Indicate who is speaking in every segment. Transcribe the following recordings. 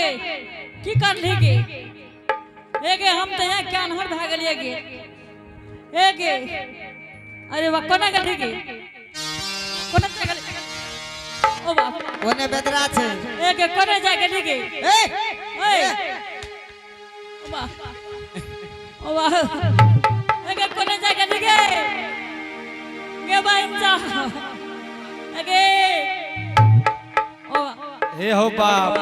Speaker 1: गे की कर ली गे एगे हम तो यहाँ क्या नहर भाग लिए गे एगे अरे वाह कोना गली गे कोना गली ओ बाप
Speaker 2: कोने बेदरा छे
Speaker 1: एगे कोने जा गली गे
Speaker 2: ए
Speaker 1: ओए ओ बाप ओ वाह एगे कोने जा गली गे भाई जा एगे ओ
Speaker 3: हे हो बाप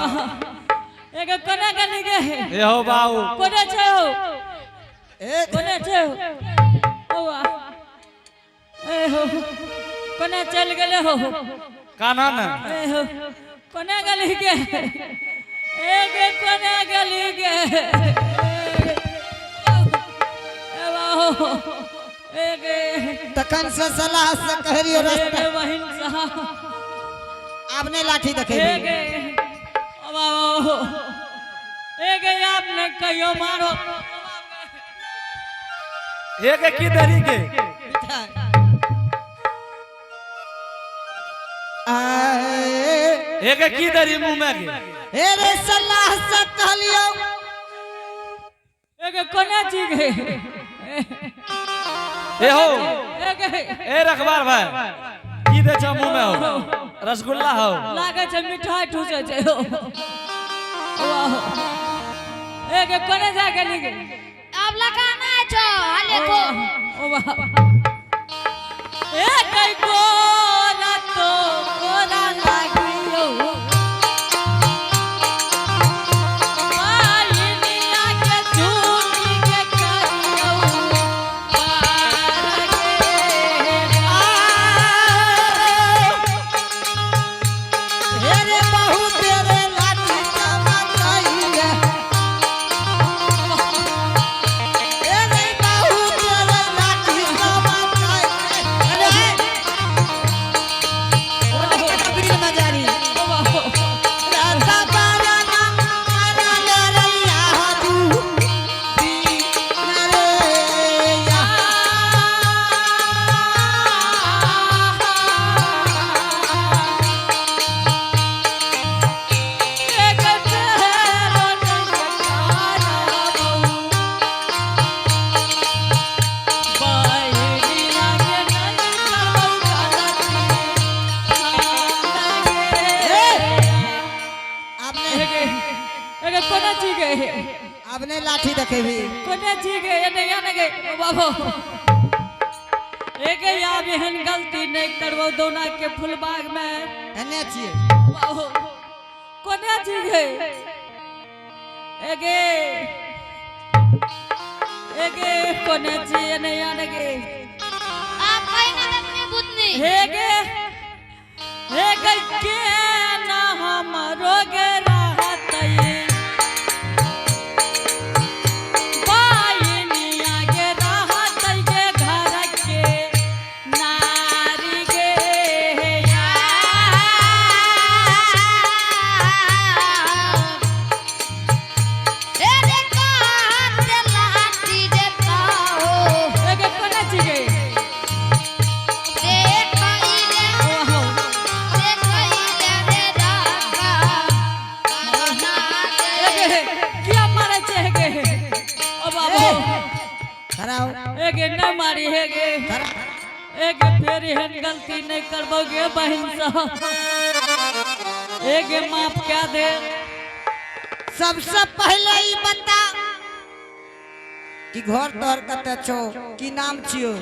Speaker 1: एगे कोने गली गे
Speaker 3: हे हो बाऊ
Speaker 1: कोने छे हो
Speaker 2: ए
Speaker 1: कोने छे ओ वाह ए हो कोने चल गेले हो
Speaker 3: काना ना
Speaker 1: ए हो कोने गली गे एगे कोने गली गे ए वाह एगे
Speaker 2: तखन से सलाह से कहरियो रास्ता
Speaker 1: एगे बहिन साहब
Speaker 2: आपने लाठी देखे
Speaker 1: एगे ओ वाह एगे आपने कहियो मारो
Speaker 3: एक की दरी के एक की दरी मुंह में के
Speaker 2: ए रे सलाह से कहलियो
Speaker 1: एगे कोने चीज है
Speaker 3: ए हो
Speaker 1: एगे
Speaker 3: ए रखबार भाई की दे छ मुंह में हो रसगुल्ला हो
Speaker 1: लागे छ मिठाई ठूसे छै हो वाह एगे कोने जा गेली गे
Speaker 4: अब लगाना छो हाले को
Speaker 1: ओ वाह ए कई कोरा तो कोरा लागियो पायलिया के झूठी के करियो पार
Speaker 2: हे रे बहु तेरे लाठी चमकाइए ए रे बहु तेरे लाठी चमकाइए अरे ओने कबीर मजारी
Speaker 1: ओ वाह
Speaker 2: राधा बारा ना मारा लरिया तू नरेया आपने लाठी देखे भी
Speaker 1: गलती नहीं करबो दोना के फुलबाग में
Speaker 2: एने छिए
Speaker 1: कोने चीज है एगे एगे कोने चीज नहीं आने गे
Speaker 4: आप कहीं ना अपने बुतनी
Speaker 1: हेगे हेगे के ना हमरो गे रहतई बायनिया गे रहतई गे घर के नारी गे
Speaker 4: ए रे काटे लाठी देता हो
Speaker 1: एगे कोने चीज है
Speaker 4: ए कइले
Speaker 1: ओहो
Speaker 4: ए कइले रे राका करना
Speaker 1: एगे
Speaker 4: दे
Speaker 1: क्या मारे छेगे ओ बाबू
Speaker 2: खड़ा हो
Speaker 1: एगे न मारी हेगे
Speaker 2: खड़ा
Speaker 1: एगे फेर एहन गलती नहीं करबोगे बहन साहब एगे माफ क्या दे
Speaker 2: सबसे पहले ही बता कि घर तोहर कते छो की नाम छियो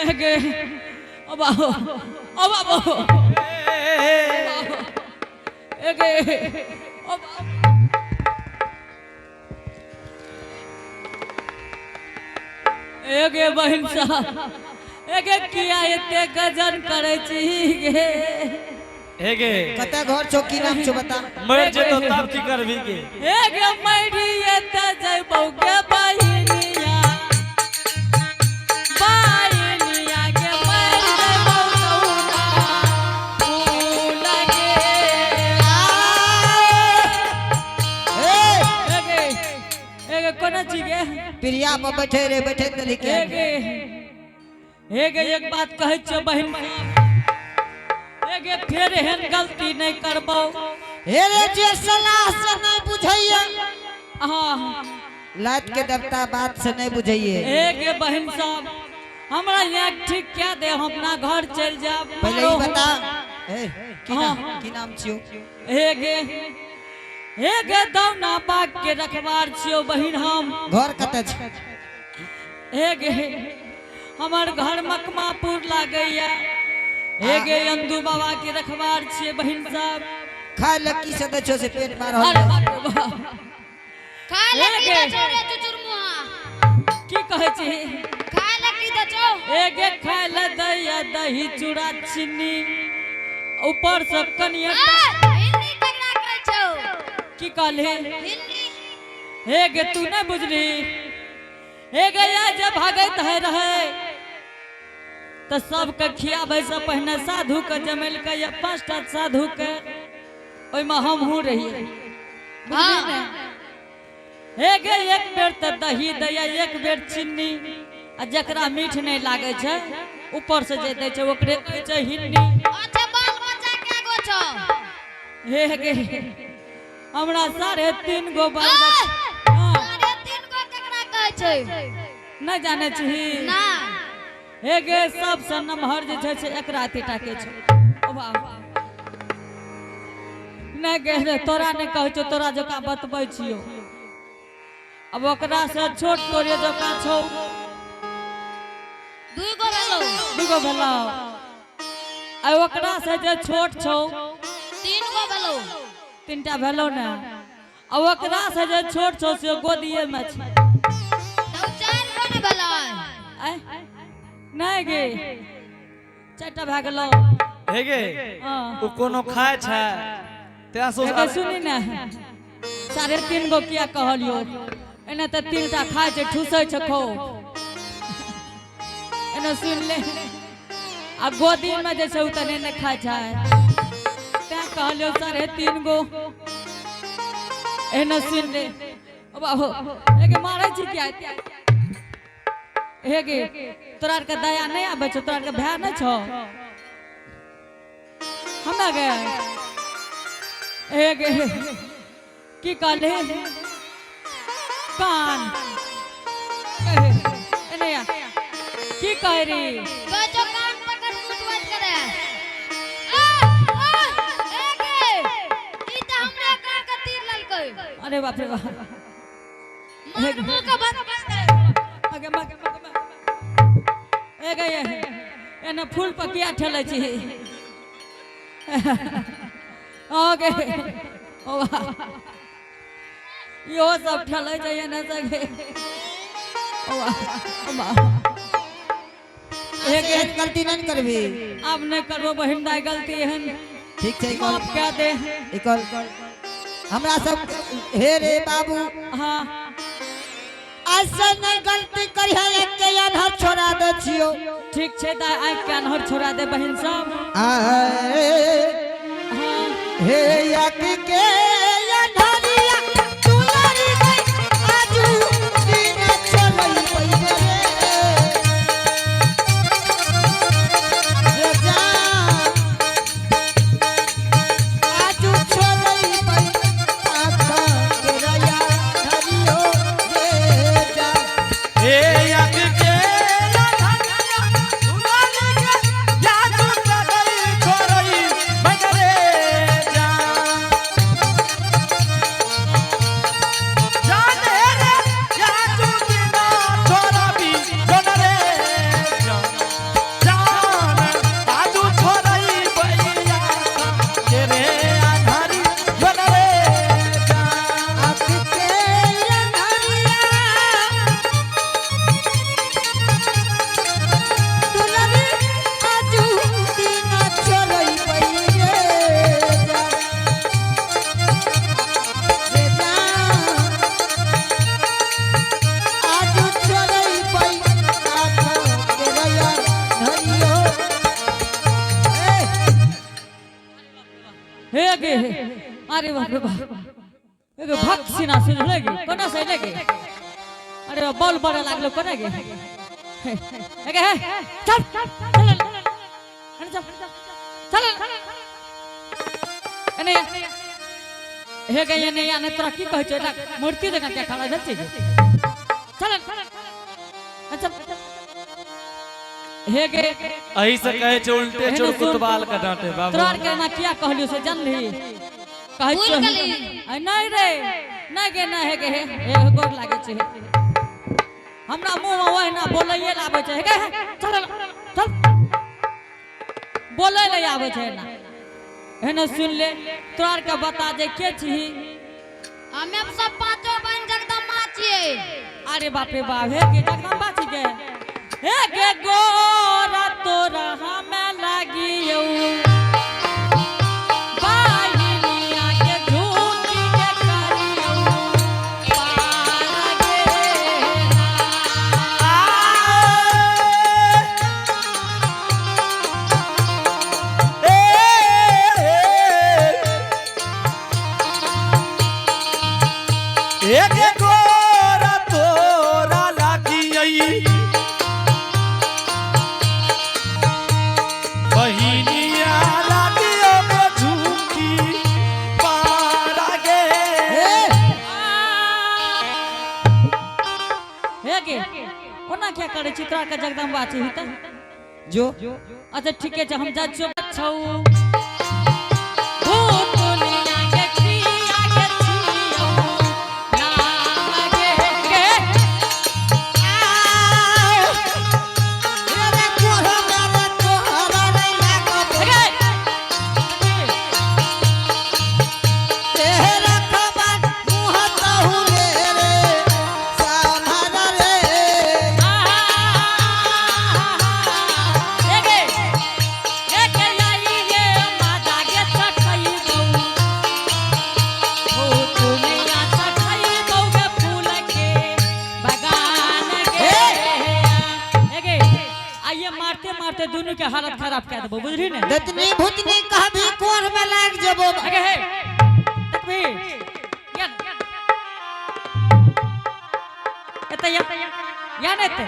Speaker 1: एगे ओ बाबू एगे ओ बाबू एगे बहन साहब एगे किया एते गजन करे छी गे
Speaker 3: हेगे
Speaker 2: कते घर छो की नाम छो बता
Speaker 3: मर जे तो तब की करबी के
Speaker 1: एगे मैडी एते जइबौ गे बहिनिया बायनिया के मर जइबौ कौना फूल गे एगे एगे कोना छी गे
Speaker 2: प्रिया पर बैठे रे बैठे त लिखे
Speaker 1: एगे एगे एक बात कहै छ बहिन एगे फेर एहन गलती नहीं करबौ
Speaker 2: हे रे जे सलाह से नहीं बुझैया
Speaker 1: हाँ
Speaker 2: लात के देवता बात से नहीं बुझैये।
Speaker 1: एक बहन साहब हमरा यहाँ ठीक क्या दे हम अपना घर चल जाब।
Speaker 2: पहले ही बता ए
Speaker 1: हाँ।
Speaker 2: की नाम छियो?
Speaker 1: एक दौना बाग के रखवार छियो बहिन हम।
Speaker 2: घर कते छ?
Speaker 1: एक हमार घर मकमापुर लागैया। एक अंदू बाबा के रखवार छिए बहिन साहब।
Speaker 2: खाए लकी से दे छो से पेट मार
Speaker 1: अरे
Speaker 2: हो।
Speaker 1: बाप रे बाप।
Speaker 4: खाए लगी
Speaker 1: एक-
Speaker 4: द छोरे चुचुर मुहा
Speaker 1: की कहै छी?
Speaker 4: खाए लगी द छो
Speaker 1: एक खाए ले दही दही चूड़ा चीनी ऊपर से कनिया
Speaker 4: हिंदी तगड़ा कहै छौ
Speaker 1: की कहले?
Speaker 4: हिंदी
Speaker 1: एक तू नहीं बुझली। एक या जब भागत है रहे तो सबके खियाबे से पहले साधु के जमेल के या 5टा साधु के ओइ में हम हूँ रही। बुझली ने? एक बेर तो दही दैया एक बेर चीनी आ जकरा मीठ नहीं लागे छे ऊपर से जे दै छे ओकरे कहै छे हिन्नी।
Speaker 4: अच्छा बाल बच्चा के गो छो
Speaker 1: एक हमरा 3.5 गो बाल
Speaker 4: आ!
Speaker 1: बच्चा। हाँ,
Speaker 4: 3.5 गो केकरा कहै छै?
Speaker 1: नहीं जाने छी।
Speaker 4: ना
Speaker 1: एक सबसे नमहर जे छै से एकरा तीटा के छै। ओ वाह नहीं गे तोरा नहीं कहै छौ तोरा जका बतबै छियो। अब ओकरा से छोट तोरे जका छौ।
Speaker 4: 2 गो भेलो
Speaker 1: दुगो भेलौ आ ओकरा से जे छोट छौ
Speaker 4: 3 गो भेलो
Speaker 1: 3टा भेलौ ने। आ ओकरा से जे छोट छौ से गोदिये में छै।
Speaker 4: तो 4 गो ने भेलो
Speaker 1: आय नहीं गे 4टा भए गेलौ।
Speaker 3: हे गे
Speaker 1: हाँ
Speaker 3: ओ कोनो खाए छै तें सो
Speaker 1: एके सुनी ने 3.5 गो किया कहलियो? एने तो 3टा खाए छै ठुसै छै खो। एने सुन ले आ गोदी में जे छै उतने ने खाए छै तें कहलियो 3.5 गो। एने सुन ले ओ बाबू एके मारै छी क्या? हे गे तोरा के दया नहीं आबे छौ? तोरा के भय नहीं छौ? हमरा गे एक की कहले कान एने आ की कह री?
Speaker 4: गो जो कान पकड़ मुटवट करे एके ई त हमरा कान के तीर ललकै।
Speaker 1: अरे बाप रे बाप
Speaker 4: मार मुंह के बस
Speaker 1: आगे मगे एक एने फूल पर किया ठेलै छी? ओके ओ वाह यो सब ठेलै छै एने सगे। ओ वाह ओ वाह
Speaker 2: एक गलती नहीं करबी।
Speaker 1: अब नहीं करबो बहिन दाई गलती एहन
Speaker 2: ठीक छै
Speaker 1: माफ कह दे।
Speaker 2: इकल हमरा सब हे रे बाबू
Speaker 1: हाँ
Speaker 2: ऐसे नहीं गलती करिया एक के अनहर छोड़ा दे छियो।
Speaker 1: ठीक छै दाई आइ के अनहर छोड़ा दे बहिन सब।
Speaker 2: आए
Speaker 1: हाँ
Speaker 2: हे याक के अनहरिया दुलारी गई आजू दिन चलई पइबे रे जान आजू चलई पइ आका के रया धरियो रे जान।
Speaker 3: हे याक के लाधनिया सुनाली के जादू चलई छोरई बगरे जा। जाने रे जादू बिना छोरबी बनरे जा। जान आजू छोरई बैया के रे आधारी बनरे जा।
Speaker 2: आक के अनहरिया दुलारी आजू दिन चलई पइ रे जान। रे जान आजू चलई पइ आका के रया धरियो
Speaker 1: हे गे अरे बाप रे बाप एगो भक्त सिना सुन लगे कोना से लगे? अरे बाप बॉल बड़ा लागलो कोना गे? एगे हे चल चल चल चल एने हे गए नहीं आने तोरा की कहै छै मूर्ति जगह के खड़ा भेल छै चल अच्छा हे गे
Speaker 3: अही से कहे छै उल्टे चोर कुतवाल का डांटे बाबू
Speaker 1: तोरा के ना किया कहलियो से जानली कहै
Speaker 4: भूल
Speaker 1: छै
Speaker 4: गेली।
Speaker 1: नहीं रे नहीं गे ना हे गे हे गोर लागे छै हमरा मुंह में ओहिना बोलैये लाबै छै हे चल चल बोलै ले आबै छै ना एने सुन ले तोरा के बता दे के छी
Speaker 4: हमें सब पांचों बहन जगदम्बा छिए।
Speaker 1: अरे बाप रे बाप हे गे जगदम्बा छी गे हे गे गोरा तोरा हमें लागियो बाहिनिया के झूठी के करियो पार गे
Speaker 3: एक गोरा तोरा लागियई बहिनिया लागियो झूठी पार गे
Speaker 1: हे गे ओना क्या करे चित्रा के जगदम्बा छी त
Speaker 2: जो
Speaker 1: अच्छा ठीक है हम जा छौ भूतनिया के क्रिया के छियो नाम गे गे
Speaker 2: रे कोरा बाबा तोहरा नहीं लागो
Speaker 1: गे
Speaker 2: तेरा खबर मुंह कहू रे सावधान रे
Speaker 1: हे गे हे के लाई ये मादा गे चखई दो भूतनिया चखई दो गे फूल के बगान गे हे गे आइए मारते मारते दोनों के हालत खराब कर देबो बुझली ने
Speaker 2: दतनी भूतनी कहबी कोर में लाग जबो
Speaker 1: आगे है तकबी यार एत या ने ते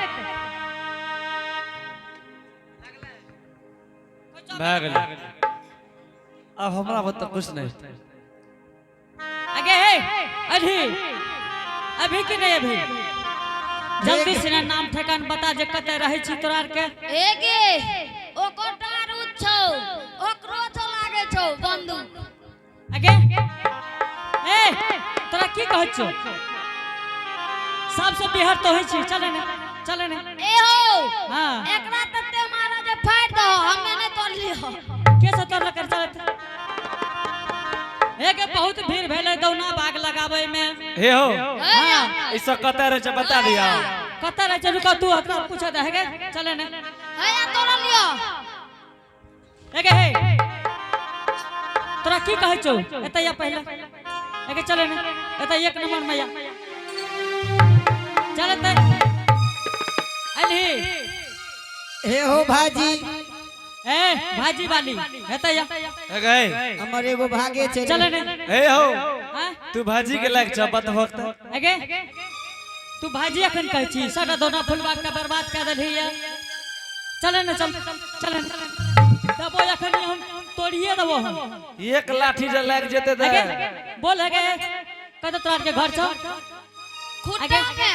Speaker 3: भाग ले अब हमरा बता कुछ नहीं
Speaker 1: आगे है अभी अभी कि नहीं अभी जल्दी से ना नाम ठिकान बता जे कते रहै छी तोरा के
Speaker 4: एगे ओकर दारू छौ ओकरो छौ लागे छौ बंदूक।
Speaker 1: आगे ए तोरा की कहै छौ सबसे बिहार तो होई छी चले ने
Speaker 4: ए हो
Speaker 1: हां
Speaker 4: एकरा तते मारा जे फाड़ दो हमें ने तोड़ लियो
Speaker 1: के से तोड़ कर चलत एक बहुत भीड़ भेले दौना बाग लगावे में
Speaker 3: हे हो
Speaker 1: हां
Speaker 3: ई सब कते रहे छै बता दिया
Speaker 1: कत रह चलू का तू हकरा पूछा दे गे चले ने
Speaker 4: हैया तोड़ लियो
Speaker 1: एगे हे तोरा की कहै छौ एतै या पहले एगे चले ने एतै एक नंबर में या चलत अली
Speaker 2: हे हो भाजी
Speaker 1: ए भाजी वाली एतै या
Speaker 3: हे गए
Speaker 2: हमर एगो भागे छै
Speaker 1: चले ने
Speaker 3: हे हो
Speaker 1: हां
Speaker 3: तू भाजी के लाग छ बत वक्त
Speaker 1: एगे तू भाजी अखन कहै छी सारा दोना फुलबाग का बर्बाद कर देली है चले ने चले दबो अखन हम तोड़िए देबो हम
Speaker 3: एक लाठी जे लाग जेते दे
Speaker 1: एगे बोल एगे कत तोरा के घर छौ
Speaker 4: खुट्टा पे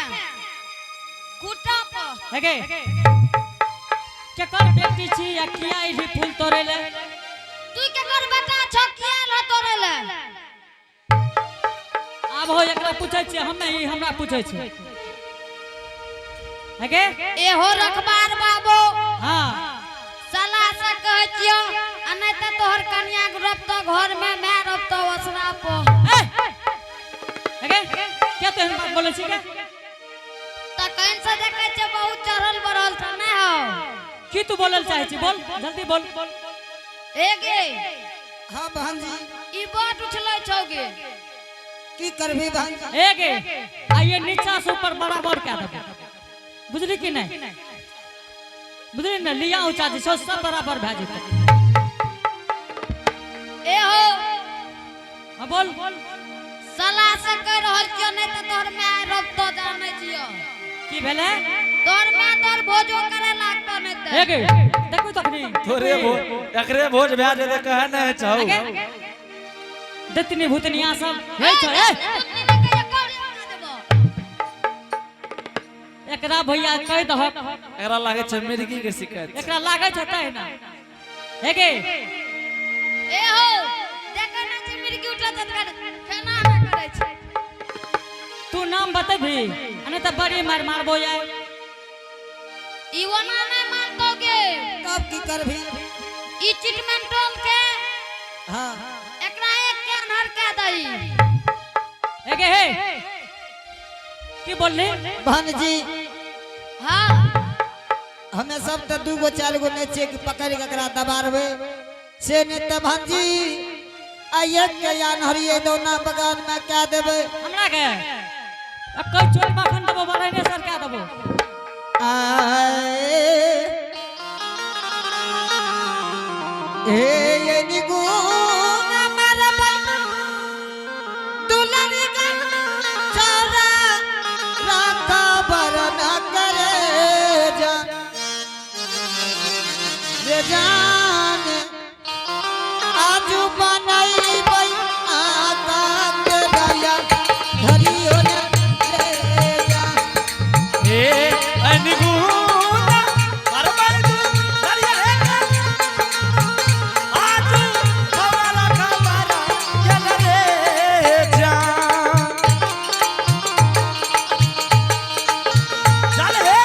Speaker 4: खुट्टा पर
Speaker 1: एगे केकर बेटी छी या किया ई फूल तोड़े ले
Speaker 4: तू के कर बेटा छकिया ल तोड़े ले
Speaker 1: अब हो एकरा पूछै छी हम नहीं हमरा पूछै छी एगे
Speaker 4: ए हो रखबार बाबू
Speaker 1: हां
Speaker 4: साला से कह छियो आ नहीं त तोहर कन्या के रखतो घर में मैं रखतो असरा पर
Speaker 1: एगे क्या तो हम बात बोले छी के
Speaker 4: त कहीं से देखे छे बहुत चढ़ल बढ़ल छ नहीं हो
Speaker 1: की तू बोलल चाहे छी बोल जल्दी बोल
Speaker 4: एगे
Speaker 2: हां बहन जी
Speaker 4: ई बात उछलै छौगे
Speaker 2: की करबी बहन जी
Speaker 1: एगे आइए नीचा से ऊपर बराबर क्या देबो बुझली कि नहीं बुझली ना लिया ऊंचा जी सब बराबर भै जेतै
Speaker 4: ए हो
Speaker 1: हां बोल
Speaker 4: साला से कह रहल छियो नहीं त तोहर मैं रखतो जाने छियो
Speaker 1: की भेले
Speaker 4: तोहर मैं तोहर भोजो करे लागतो नहीं त
Speaker 1: एगे देखो तखनी
Speaker 3: थोरे एकरे भोज भै जेते कहे न छौ
Speaker 1: दतनी भूतनिया सब हे छ ए एकरा भैया कह दह
Speaker 3: एकरा लागे छै मिर्गी के शिकायत
Speaker 1: एकरा लागे छै तै ना हे गे
Speaker 4: ए हो देखो ना जे मिर्गी उठत त खाना ना करे छै
Speaker 1: तू नाम बतेबी अने त बड़ी मार मारबो जाय
Speaker 4: ई वना नहीं मानतोगे
Speaker 2: तब की करभी
Speaker 4: ई ट्रीटमेंटोल के
Speaker 2: हां
Speaker 4: एकरा एक के अनहर के दई
Speaker 1: हे गे हे की बोलली
Speaker 2: भानजी
Speaker 4: हां
Speaker 2: हमें सब त दू गो चार गो नेचे के पकड़ के एकरा दबारबे से ने त भानजी आये के यान हरिये दोना बगान में क्या देबे
Speaker 1: हमरा के अक्कल चोर माखन देबो बड़े ने सर क्या देबो
Speaker 2: आए ए निगो हमारा भाई दुलारी का चारा राखा बरना करे जान रे जान आजू बनाई भाई आका के दया धरियो ले जा
Speaker 3: ए अनगुना मरबर तू दरिया आज हमारा खबरा चल रे जा चल हे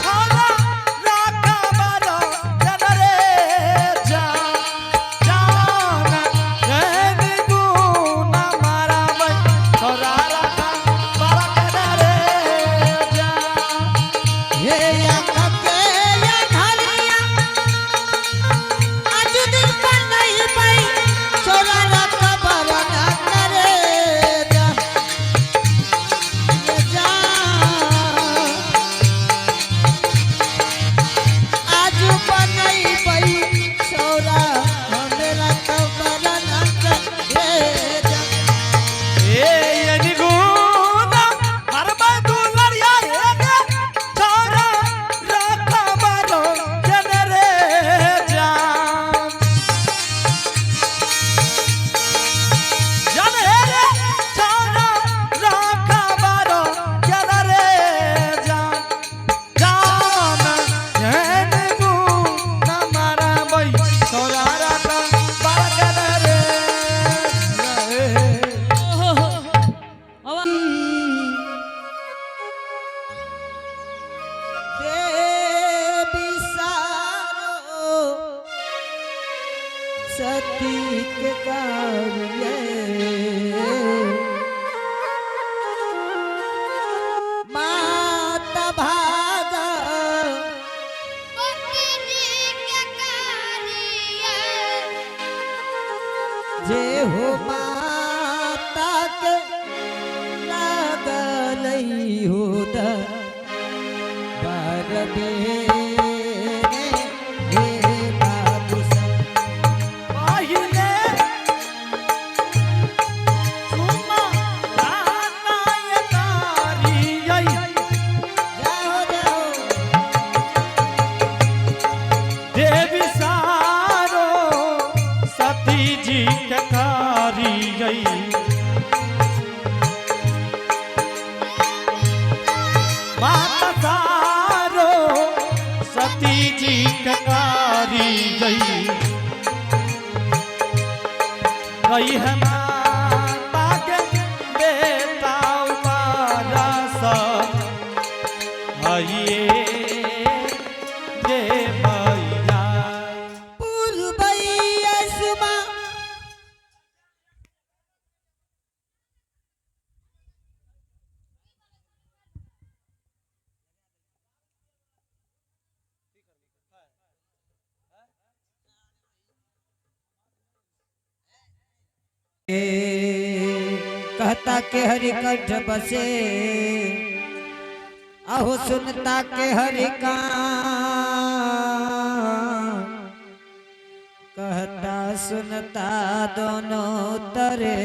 Speaker 3: छोरा राखा बारो चल रे जा जान अनगुना मारा भाई छोरा राखा बारा चल रे जा
Speaker 2: ये आका के या ढालिया आज दिन पर नहीं पाई छोरा रात बरना करे जा ये जा आज पर नहीं पाई छोरा हमरा तो बरना करे जा
Speaker 3: ए अनगुना मरबर तू लड़िया रे छोरा राखा बारो चल रे जा चल हे छोरा राखा बारो चल रे जा जान अनगुना मारा भाई छोरा राखा बारो चल रे
Speaker 1: ओहो अब
Speaker 2: देवी सारो सती के कार्य माता भागा
Speaker 4: पति जी के कारिए
Speaker 2: जे हो माता के लागल हो द बरबे हे बाबू सब
Speaker 3: पहिले सुमा राना ये तारियै
Speaker 2: जाओ जाओ
Speaker 3: देवी सारो सती जी के कारियै माता सारो सती जी के कारियै गई है माता के बेटा उपारा सा आइए जे मैया
Speaker 2: पूर्वैया सुमा कहता के हरि कंठ बसे अहो सुनता के हरि कान कहता सुनता दोनों तरे